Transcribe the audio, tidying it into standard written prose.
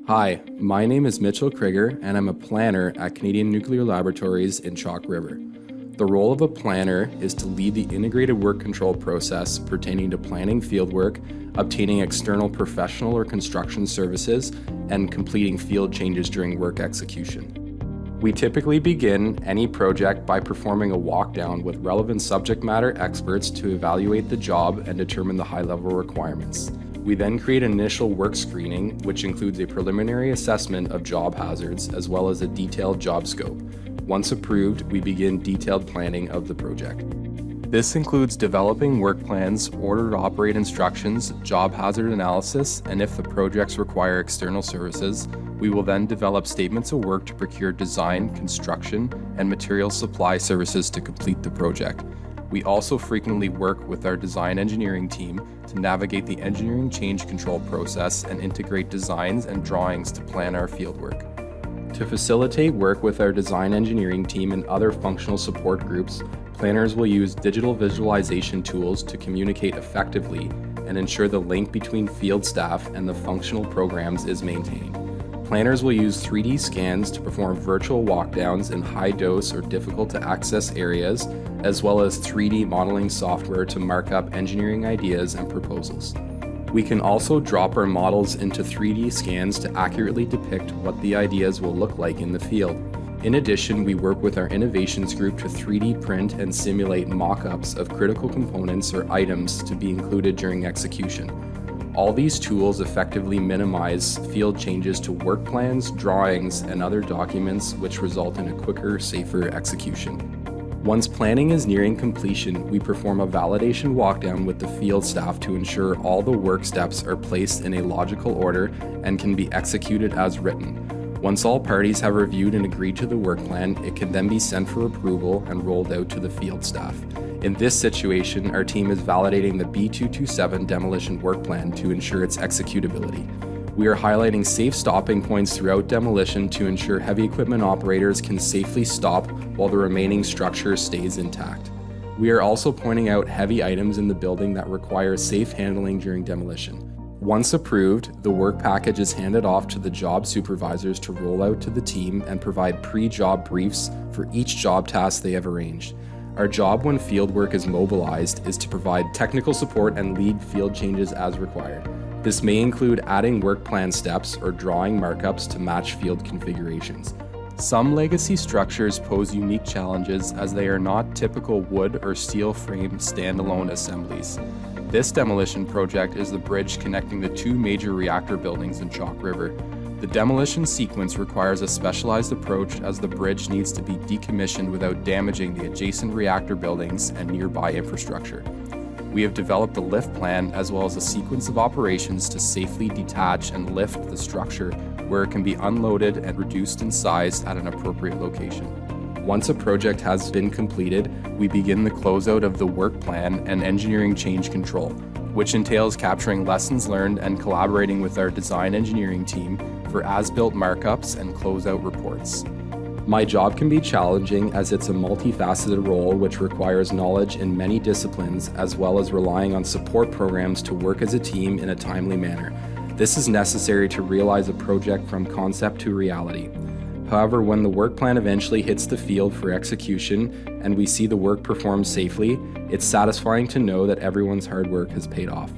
Hi, my name is Mitchell Krieger, and I'm a planner at Canadian Nuclear Laboratories in Chalk River. The role of a planner is to lead the integrated work control process pertaining to planning fieldwork, obtaining external professional or construction services, and completing field changes during work execution. We typically begin any project by performing a walkdown with relevant subject matter experts to evaluate the job and determine the high-level requirements. We then create an initial work screening, which includes a preliminary assessment of job hazards as well as a detailed job scope. Once approved, we begin detailed planning of the project. This includes developing work plans, order to operate instructions, job hazard analysis, and if the projects require external services, we will then develop statements of work to procure design, construction, and material supply services to complete the project. We also frequently work with our design engineering team to navigate the engineering change control process and integrate designs and drawings to plan our fieldwork. To facilitate work with our design engineering team and other functional support groups, planners will use digital visualization tools to communicate effectively and ensure the link between field staff and the functional programs is maintained. Planners will use 3D scans to perform virtual walkdowns in high-dose or difficult-to-access areas, as well as 3D modeling software to mark up engineering ideas and proposals. We can also drop our models into 3D scans to accurately depict what the ideas will look like in the field. In addition, we work with our innovations group to 3D print and simulate mock-ups of critical components or items to be included during execution. All these tools effectively minimize field changes to work plans, drawings, and other documents, which result in a quicker, safer execution. Once planning is nearing completion, we perform a validation walkdown with the field staff to ensure all the work steps are placed in a logical order and can be executed as written. Once all parties have reviewed and agreed to the work plan, it can then be sent for approval and rolled out to the field staff. In this situation, our team is validating the B227 demolition work plan to ensure its executability. We are highlighting safe stopping points throughout demolition to ensure heavy equipment operators can safely stop while the remaining structure stays intact. We are also pointing out heavy items in the building that require safe handling during demolition. Once approved, the work package is handed off to the job supervisors to roll out to the team and provide pre-job briefs for each job task they have arranged. Our job when field work is mobilized is to provide technical support and lead field changes as required. This may include adding work plan steps or drawing markups to match field configurations. Some legacy structures pose unique challenges as they are not typical wood or steel frame standalone assemblies. This demolition project is the bridge connecting the two major reactor buildings in Chalk River. The demolition sequence requires a specialized approach as the bridge needs to be decommissioned without damaging the adjacent reactor buildings and nearby infrastructure. We have developed a lift plan as well as a sequence of operations to safely detach and lift the structure where it can be unloaded and reduced in size at an appropriate location. Once a project has been completed, we begin the closeout of the work plan and engineering change control, which entails capturing lessons learned and collaborating with our design engineering team for as-built markups and closeout reports. My job can be challenging as it's a multifaceted role which requires knowledge in many disciplines as well as relying on support programs to work as a team in a timely manner. This is necessary to realize a project from concept to reality. However, when the work plan eventually hits the field for execution and we see the work performed safely, it's satisfying to know that everyone's hard work has paid off.